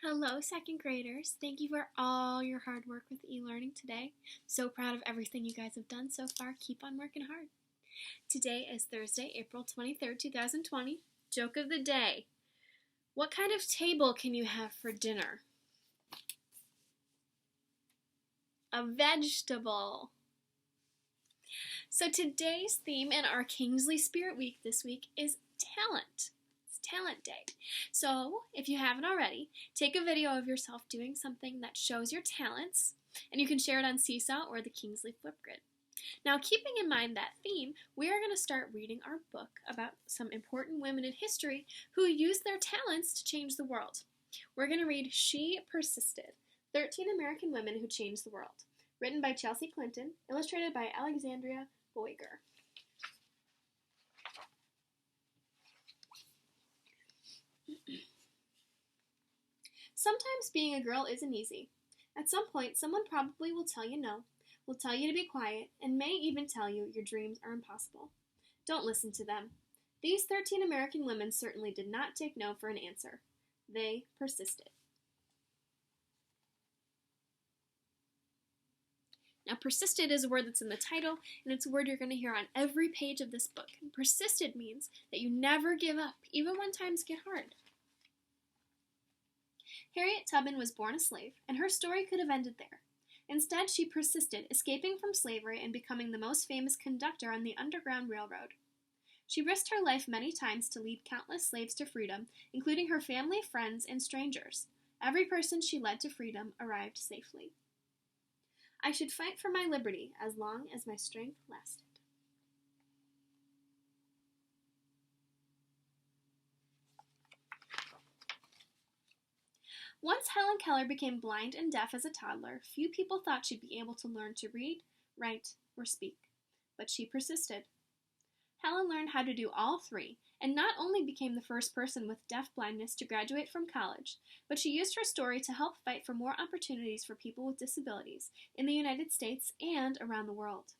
Hello, second graders. Thank you for all your hard work with e-learning today. So proud of everything you guys have done so far. Keep on working hard. Today is Thursday, April 23rd, 2020. Joke of the day. What kind of table can you have for dinner? A vegetable. So today's theme in our Kingsley Spirit Week this week is talent. Talent Day. So, if you haven't already, take a video of yourself doing something that shows your talents, and you can share it on Seesaw or the Kingsley Flipgrid. Now, keeping in mind that theme, we are going to start reading our book about some important women in history who used their talents to change the world. We're going to read She Persisted, 13 American Women Who Changed the World, written by Chelsea Clinton, illustrated by Alexandra Boiger. Sometimes being a girl isn't easy. At some point, someone probably will tell you no, will tell you to be quiet, and may even tell you your dreams are impossible. Don't listen to them. These 13 American women certainly did not take no for an answer. They persisted. Now, persisted is a word that's in the title, and it's a word you're going to hear on every page of this book. And persisted means that you never give up, even when times get hard. Harriet Tubman was born a slave, and her story could have ended there. Instead, she persisted, escaping from slavery and becoming the most famous conductor on the Underground Railroad. She risked her life many times to lead countless slaves to freedom, including her family, friends, and strangers. Every person she led to freedom arrived safely. I should fight for my liberty as long as my strength lasted. Once Helen Keller became blind and deaf as a toddler, few people thought she'd be able to learn to read, write, or speak. But she persisted. Helen learned how to do all three, and not only became the first person with deaf-blindness to graduate from college, but she used her story to help fight for more opportunities for people with disabilities in the United States and around the world.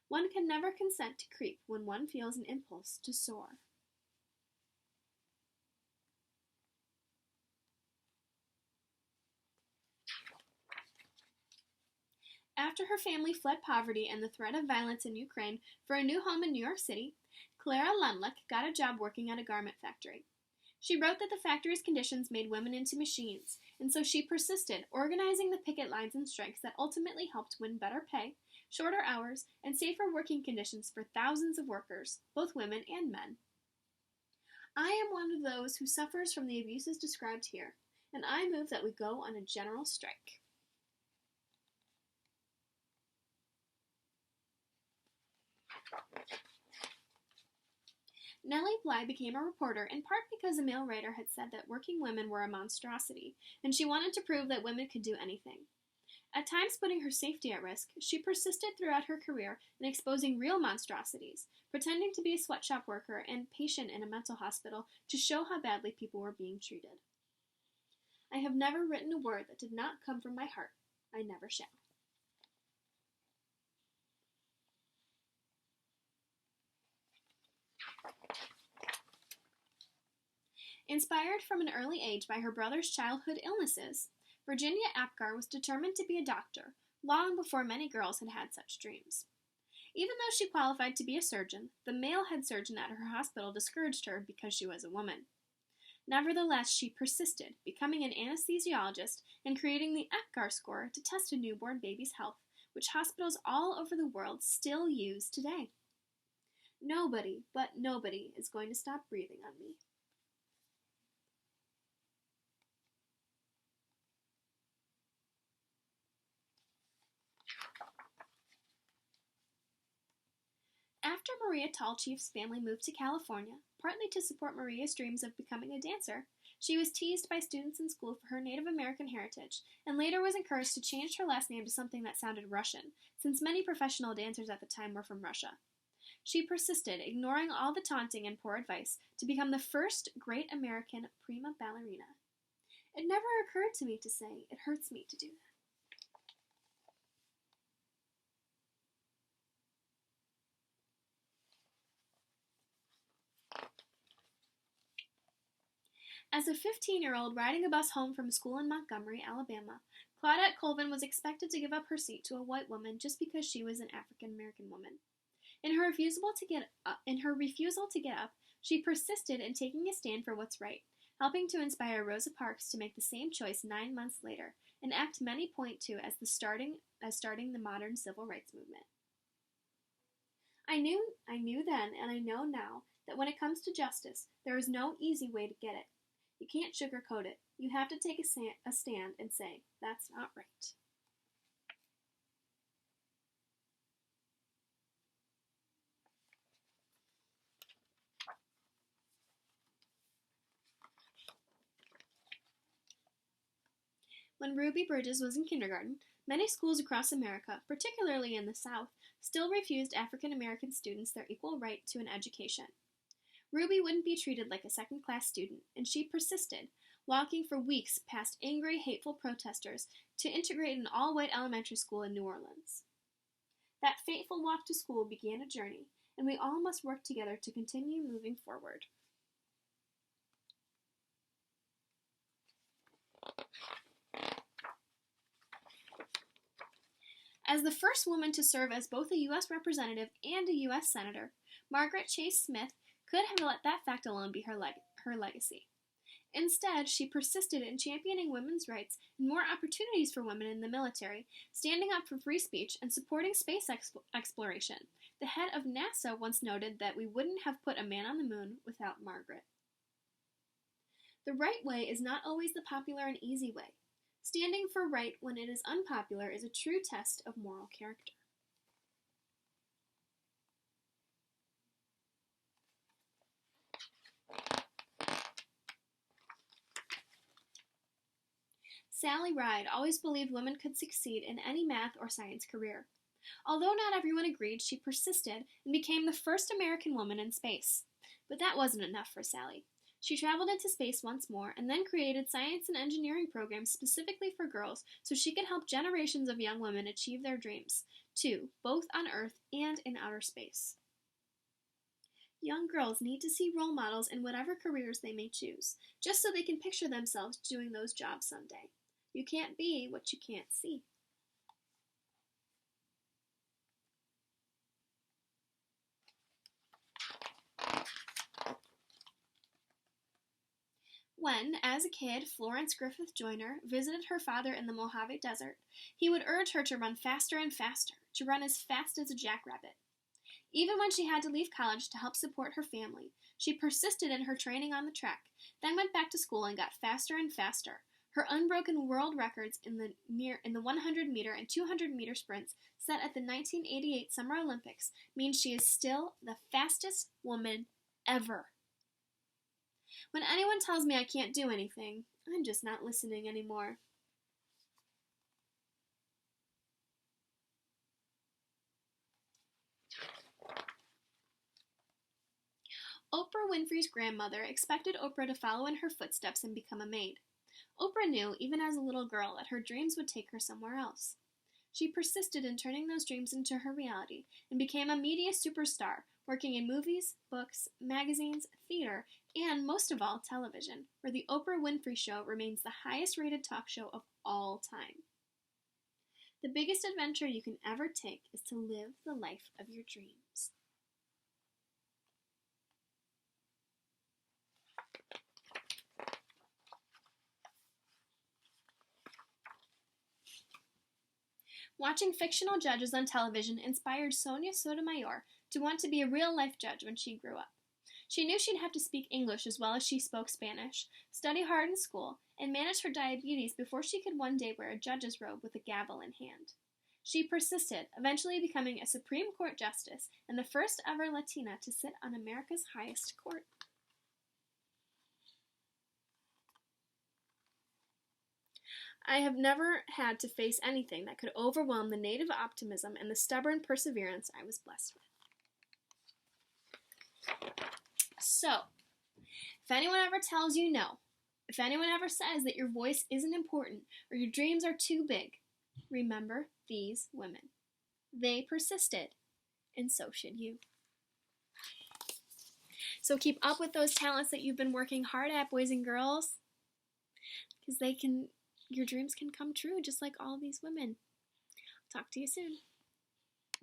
One can never consent to creep when one feels an impulse to soar. After her family fled poverty and the threat of violence in Ukraine for a new home in New York City, Clara Lemlich got a job working at a garment factory. She wrote that the factory's conditions made women into machines, and so she persisted, organizing the picket lines and strikes that ultimately helped win better pay, shorter hours, and safer working conditions for thousands of workers, both women and men. I am one of those who suffers from the abuses described here, and I move that we go on a general strike. Nellie Bly became a reporter in part because a male writer had said that working women were a monstrosity, and she wanted to prove that women could do anything. At times putting her safety at risk, she persisted throughout her career in exposing real monstrosities, pretending to be a sweatshop worker and patient in a mental hospital to show how badly people were being treated. I have never written a word that did not come from my heart. I never shall. Inspired from an early age by her brother's childhood illnesses, Virginia Apgar was determined to be a doctor, long before many girls had had such dreams. Even though she qualified to be a surgeon, the male head surgeon at her hospital discouraged her because she was a woman. Nevertheless, she persisted, becoming an anesthesiologist and creating the Apgar score to test a newborn baby's health, which hospitals all over the world still use today. Nobody, but nobody, is going to stop breathing on me. After Maria Tallchief's family moved to California, partly to support Maria's dreams of becoming a dancer, she was teased by students in school for her Native American heritage, and later was encouraged to change her last name to something that sounded Russian, since many professional dancers at the time were from Russia. She persisted, ignoring all the taunting and poor advice, to become the first great American prima ballerina. It never occurred to me to say, it hurts me to do that. As a 15-year-old riding a bus home from school in Montgomery, Alabama, Claudette Colvin was expected to give up her seat to a white woman just because she was an African-American woman. In her refusal to get up, she persisted in taking a stand for what's right, helping to inspire Rosa Parks to make the same choice 9 months later, an act many point to as starting the modern civil rights movement. I knew then, and I know now, that when it comes to justice, there is no easy way to get it. You can't sugarcoat it. You have to take a stand and say, that's not right. When Ruby Bridges was in kindergarten, many schools across America, particularly in the South, still refused African American students their equal right to an education. Ruby wouldn't be treated like a second-class student, and she persisted, walking for weeks past angry, hateful protesters to integrate an all-white elementary school in New Orleans. That fateful walk to school began a journey, and we all must work together to continue moving forward. As the first woman to serve as both a U.S. representative and a U.S. senator, Margaret Chase Smith could have let that fact alone be her legacy. Instead, she persisted in championing women's rights and more opportunities for women in the military, standing up for free speech and supporting space exploration. The head of NASA once noted that we wouldn't have put a man on the moon without Margaret. The right way is not always the popular and easy way. Standing for right when it is unpopular is a true test of moral character. Sally Ride always believed women could succeed in any math or science career. Although not everyone agreed, she persisted and became the first American woman in space. But that wasn't enough for Sally. She traveled into space once more and then created science and engineering programs specifically for girls so she could help generations of young women achieve their dreams, too, both on Earth and in outer space. Young girls need to see role models in whatever careers they may choose, just so they can picture themselves doing those jobs someday. You can't be what you can't see. When, as a kid, Florence Griffith Joyner visited her father in the Mojave Desert, he would urge her to run faster and faster, to run as fast as a jackrabbit. Even when she had to leave college to help support her family, she persisted in her training on the track, then went back to school and got faster and faster. Her unbroken world records in the 100-meter and 200-meter sprints set at the 1988 Summer Olympics mean she is still the fastest woman ever. When anyone tells me I can't do anything, I'm just not listening anymore. Oprah Winfrey's grandmother expected Oprah to follow in her footsteps and become a maid. Oprah knew, even as a little girl, that her dreams would take her somewhere else. She persisted in turning those dreams into her reality and became a media superstar, working in movies, books, magazines, theater, and, most of all, television, where The Oprah Winfrey Show remains the highest-rated talk show of all time. The biggest adventure you can ever take is to live the life of your dreams. Watching fictional judges on television inspired Sonia Sotomayor to want to be a real-life judge when she grew up. She knew she'd have to speak English as well as she spoke Spanish, study hard in school, and manage her diabetes before she could one day wear a judge's robe with a gavel in hand. She persisted, eventually becoming a Supreme Court justice and the first ever Latina to sit on America's highest court. I have never had to face anything that could overwhelm the native optimism and the stubborn perseverance I was blessed with. So, if anyone ever tells you no, if anyone ever says that your voice isn't important or your dreams are too big, remember these women. They persisted, and so should you. So keep up with those talents that you've been working hard at, boys and girls, because your dreams can come true just like all these women. Talk to you soon.